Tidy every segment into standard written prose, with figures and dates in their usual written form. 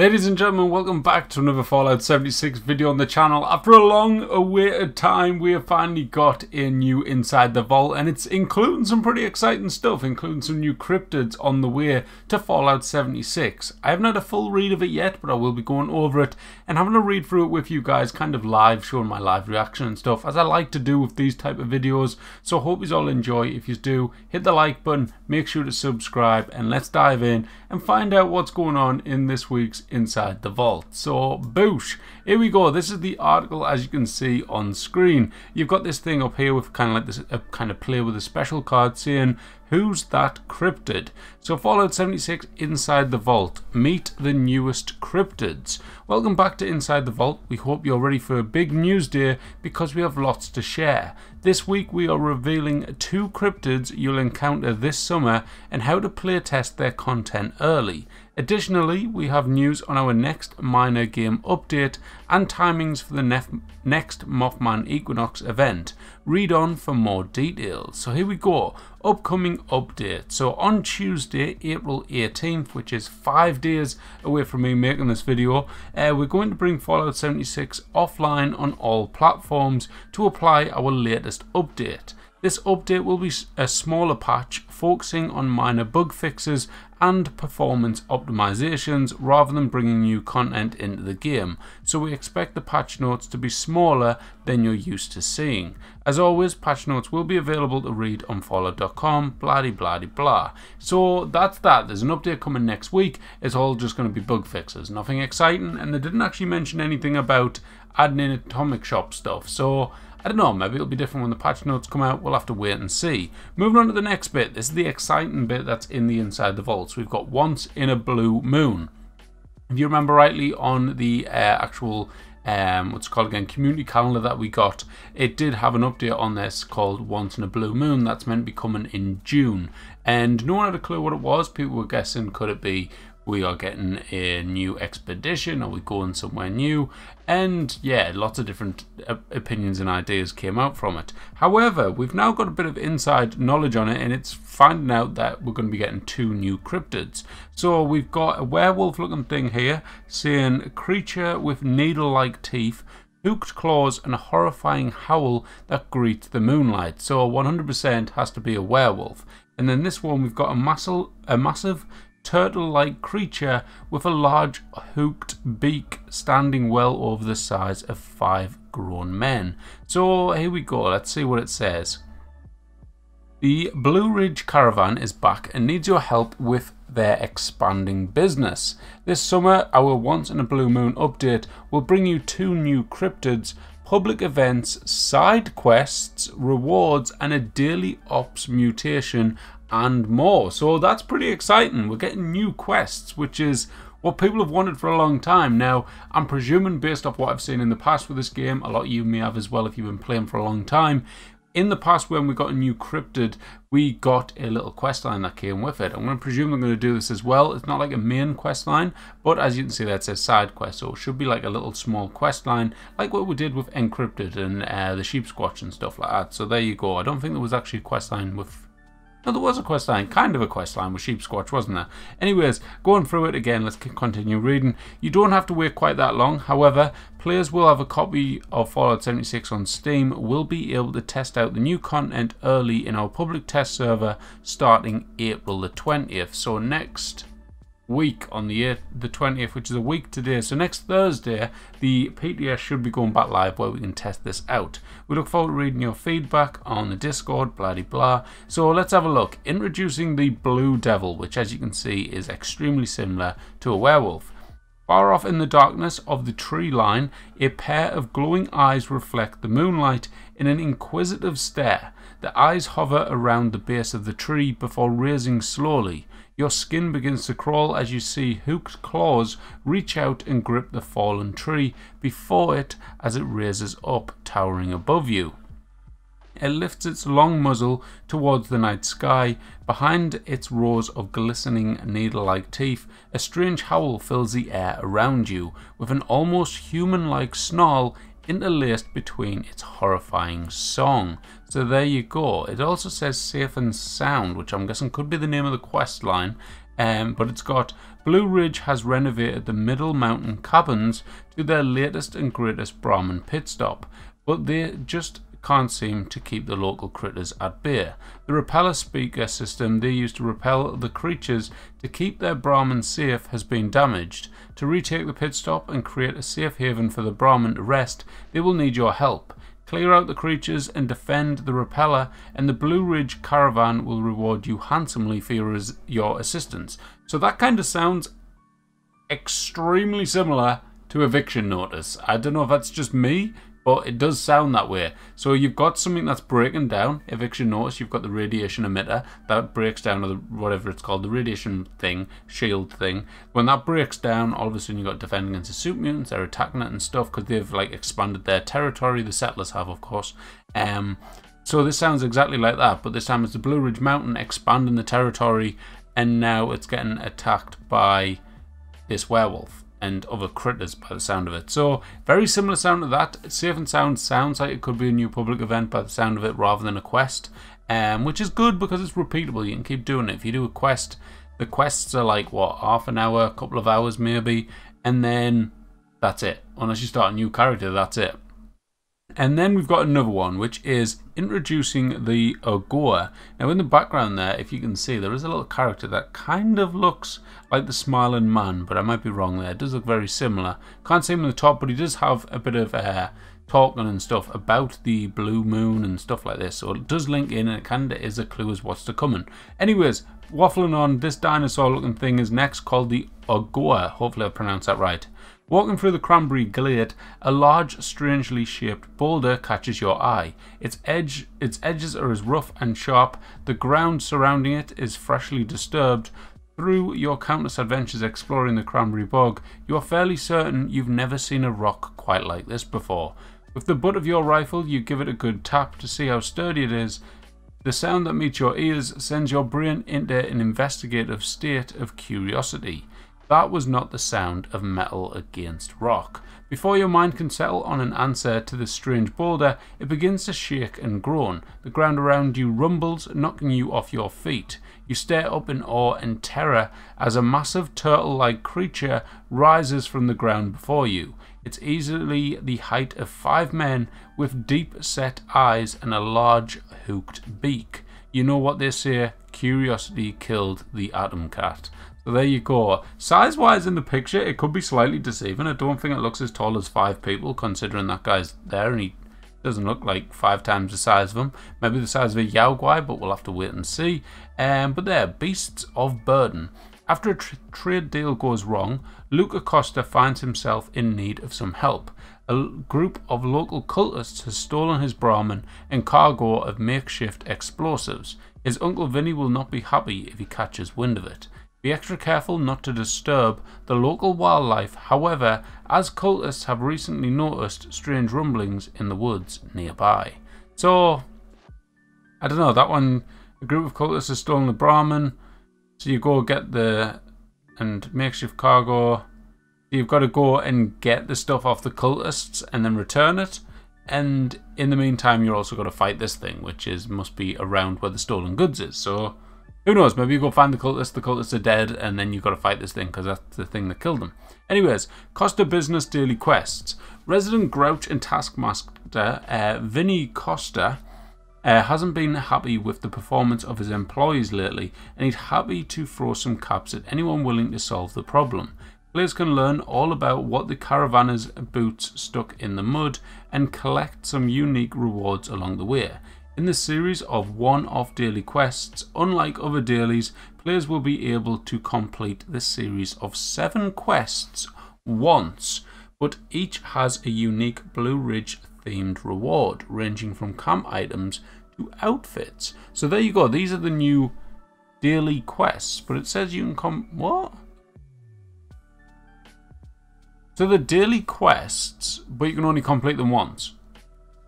Ladies and gentlemen, welcome back to another Fallout 76 video on the channel. After a long awaited time, we have finally got a new Inside the Vault, and it's including some pretty exciting stuff, including some new cryptids on the way to Fallout 76. I haven't had a full read of it yet, but I will be going over it and having a read through it with you guys, kind of live, showing my live reaction and stuff, as I like to do with these type of videos. So I hope you all enjoy. If you do, hit the like button, make sure to subscribe, and let's dive in and find out what's going on in this week's Inside the Vault. So boosh, here we go. This is the article, as you can see on screen. You've got this thing up here with kind of like this kind of play with a special card saying, "Who's that cryptid?" So Fallout 76 Inside the Vault. Meet the newest cryptids. Welcome back to Inside the Vault. We hope you're ready for a big news day because we have lots to share. This week we are revealing 2 cryptids you'll encounter this summer and how to playtest their content early. Additionally, we have news on our next minor game update and timings for the next Mothman Equinox event. Read on for more details. So here we go. Upcoming update. So on Tuesday, April 18th, which is 5 days away from me making this video, we're going to bring Fallout 76 offline on all platforms to apply our latest update. This update will be a smaller patch focusing on minor bug fixes and performance optimizations rather than bringing new content into the game, so we expect the patch notes to be smaller than you're used to seeing. As always, patch notes will be available to read on fallout.com, blah blah blah. So that's that. There's an update coming next week. It's all just going to be bug fixes, nothing exciting, and they didn't actually mention anything about adding in Atomic Shop stuff, so I don't know, maybe it'll be different when the patch notes come out. We'll have to wait and see. Moving on to the next bit. This is the exciting bit that's in the Inside the Vault. So we've got Once in a Blue Moon. If you remember rightly, on the actual what's it called again, community calendar that we got, it did have an update on this called Once in a Blue Moon. That's meant to be coming in June, and no one had a clue what it was. People were guessing, could it be we are getting a new expedition, are we going somewhere new? And yeah, lots of different opinions and ideas came out from it. However, we've now got a bit of inside knowledge on it, and it's finding out that we're going to be getting 2 new cryptids. So we've got a werewolf looking thing here saying, "A creature with needle-like teeth, hooked claws, and a horrifying howl that greets the moonlight." So 100% has to be a werewolf. And then this one, we've got a massive turtle-like creature with a large hooked beak standing well over the size of 5 grown men. So here we go, let's see what it says. "The Blue Ridge Caravan is back and needs your help with their expanding business. This summer, our Once in a Blue Moon update will bring you 2 new cryptids, public events, side quests, rewards, and a daily ops mutation, and more." So that's pretty exciting. We're getting new quests, which is what people have wanted for a long time. Now, I'm presuming, based off what I've seen in the past with this game, a lot of you may have as well if you've been playing for a long time, in the past when we got a new cryptid, we got a little quest line that came with it. I'm going to presume they're going to do this as well. It's not like a main quest line, but as you can see, that says side quest, so it should be like a little small quest line, like what we did with Encrypted and the Sheep Squatch and stuff like that. So there you go. I don't think there was actually a quest line with... No, there was a quest line, kind of a quest line with Sheep Squatch, wasn't there? Anyways, going through it again, let's continue reading. You don't have to wait quite that long. However, players will have a copy of Fallout 76 on Steam, will be able to test out the new content early in our public test server starting April the 20th. So next week on the 20th, which is a week today, so next Thursday, the PTS should be going back live where we can test this out. We look forward to reading your feedback on the Discord, blah blah. So let's have a look. Introducing the Blue Devil, which as you can see is extremely similar to a werewolf. Far off in the darkness of the tree line, a pair of glowing eyes reflect the moonlight in an inquisitive stare. The eyes hover around the base of the tree before raising slowly. Your skin begins to crawl as you see hooked claws reach out and grip the fallen tree before it as it raises up, towering above you. It lifts its long muzzle towards the night sky. Behind its rows of glistening needle-like teeth, a strange howl fills the air around you, with an almost human-like snarl interlaced between its horrifying song. So there you go. It also says Safe and Sound, which I'm guessing could be the name of the quest line. but it's got Blue Ridge has renovated the Middle Mountain cabins to their latest and greatest Brahmin pit stop, but they just can't seem to keep the local critters at bay. The repeller speaker system they use to repel the creatures to keep their Brahmin safe has been damaged. To retake the pit stop and create a safe haven for the Brahmin to rest, they will need your help. Clear out the creatures and defend the repeller, and the Blue Ridge caravan will reward you handsomely for your assistance. So that kind of sounds extremely similar to Eviction Notice. I don't know if that's just me, but it does sound that way. So you've got something that's breaking down, Eviction Notice, you've got the radiation emitter, that breaks down, or the, whatever it's called, the radiation thing, shield thing. When that breaks down, all of a sudden you've got defending against the super mutants, they're attacking it and stuff, because they've like expanded their territory, the settlers have, of course. So this sounds exactly like that, but this time it's the Blue Ridge Mountain expanding the territory, and now it's getting attacked by this werewolf and other critters by the sound of it. So very similar sound to that. Safe and Sound sounds like it could be a new public event by the sound of it rather than a quest, which is good because it's repeatable. You can keep doing it. If you do a quest, the quests are like what, half an hour, a couple of hours maybe, and then that's it. Unless you start a new character, that's it. And then we've got another one, which is introducing the Agora. Now in the background there, if you can see, there is a little character that kind of looks like the Smiling Man, but I might be wrong there. It does look very similar. Can't see him on the top, but he does have a bit of talking and stuff about the blue moon and stuff like this. So it does link in, and it kind of is a clue as what's to coming. Anyways, waffling on, this dinosaur looking thing is next, called the Agora. Hopefully I pronounced that right. Walking through the Cranberry Glade, a large, strangely shaped boulder catches your eye. Its edges are as rough and sharp. The ground surrounding it is freshly disturbed. Through your countless adventures exploring the Cranberry Bog, you are fairly certain you've never seen a rock quite like this before. With the butt of your rifle, you give it a good tap to see how sturdy it is. The sound that meets your ears sends your brain into an investigative state of curiosity. That was not the sound of metal against rock. Before your mind can settle on an answer to this strange boulder, it begins to shake and groan. The ground around you rumbles, knocking you off your feet. You stare up in awe and terror as a massive turtle-like creature rises from the ground before you. It's easily the height of 5 men with deep-set eyes and a large hooked beak. You know what they say, curiosity killed the Atom Cat. So there you go. Size-wise in the picture, it could be slightly deceiving. I don't think it looks as tall as 5 people, considering that guy's there and he doesn't look like 5 times the size of him. Maybe the size of a Yaogwai, but we'll have to wait and see. But there, Beasts of Burden. After a trade deal goes wrong, Luke Acosta finds himself in need of some help. A group of local cultists has stolen his Brahmin and cargo of makeshift explosives. His Uncle Vinny will not be happy if he catches wind of it. Be extra careful not to disturb the local wildlife, however, as cultists have recently noticed strange rumblings in the woods nearby. So, I don't know, that one, a group of cultists has stolen the Brahmin, so you go get the makeshift cargo. You've got to go and get the stuff off the cultists and then return it. And in the meantime, you're also got to fight this thing, which must be around where the stolen goods is. So, who knows, maybe you go find the cultists are dead, and then you've got to fight this thing, because that's the thing that killed them. Anyways, Costa Business Daily Quests. Resident Grouch and Taskmaster Vinny Costa hasn't been happy with the performance of his employees lately, and he's happy to throw some caps at anyone willing to solve the problem. Players can learn all about what the caravanner's boots stuck in the mud, and collect some unique rewards along the way. In the series of one-off daily quests, unlike other dailies, players will be able to complete this series of 7 quests once, but each has a unique Blue Ridge themed reward, ranging from camp items to outfits. So there you go, these are the new daily quests, but it says you can what? So the daily quests, but you can only complete them once.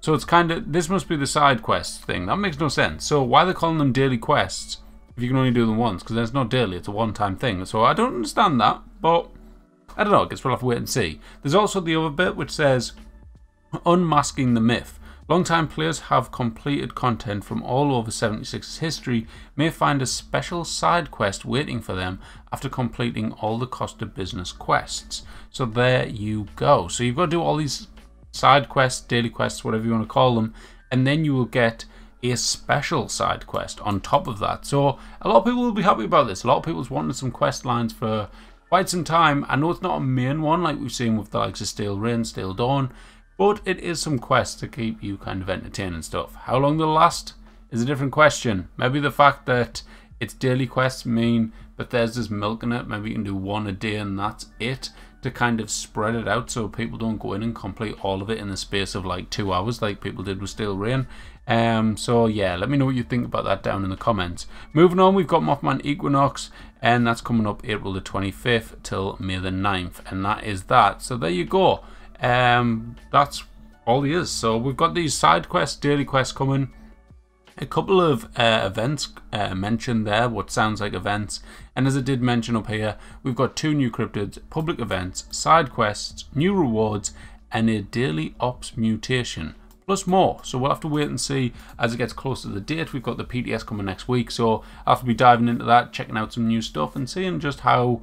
So it's kind of, this must be the side quest thing. That makes no sense. So why are they calling them daily quests if you can only do them once? Because there's no daily, it's a one-time thing. So I don't understand that, but I don't know, I guess we'll have to wait and see. There's also the other bit which says, unmasking the myth. Long-time players have completed content from all over 76's history may find a special side quest waiting for them after completing all the cost of business quests. So there you go. So you've got to do all these side quests, daily quests, whatever you want to call them, and then you will get a special side quest on top of that. So a lot of people will be happy about this. A lot of people's wanted some quest lines for quite some time. I know it's not a main one like we've seen with the likes of Stale Rain, Stale Dawn, but it is some quests to keep you kind of entertained and stuff. How long they'll last is a different question. Maybe the fact that it's daily quests mean Bethesda's milking it. Maybe you can do one a day and that's it, to kind of spread it out so people don't go in and complete all of it in the space of like 2 hours like people did with Stale Rain. So yeah, let me know what you think about that down in the comments. Moving on, we've got Mothman Equinox, and that's coming up April the 25th till May the 9th, and that is that. So there you go. That's all he is. So we've got these side quests, daily quests coming. A couple of events mentioned there, what sounds like events, and as I did mention up here, we've got 2 new cryptids, public events, side quests, new rewards, and a daily ops mutation, plus more. So we'll have to wait and see as it gets closer to the date. We've got the PTS coming next week, so I'll have to be diving into that, checking out some new stuff and seeing just how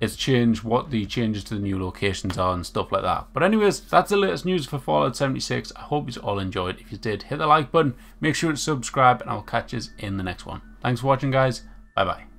it's changed, what the changes to the new locations are and stuff like that. But anyways, that's the latest news for Fallout 76. I hope you all enjoyed. If you did, hit the like button, make sure to subscribe, and I'll catch you in the next one. Thanks for watching, guys. Bye bye.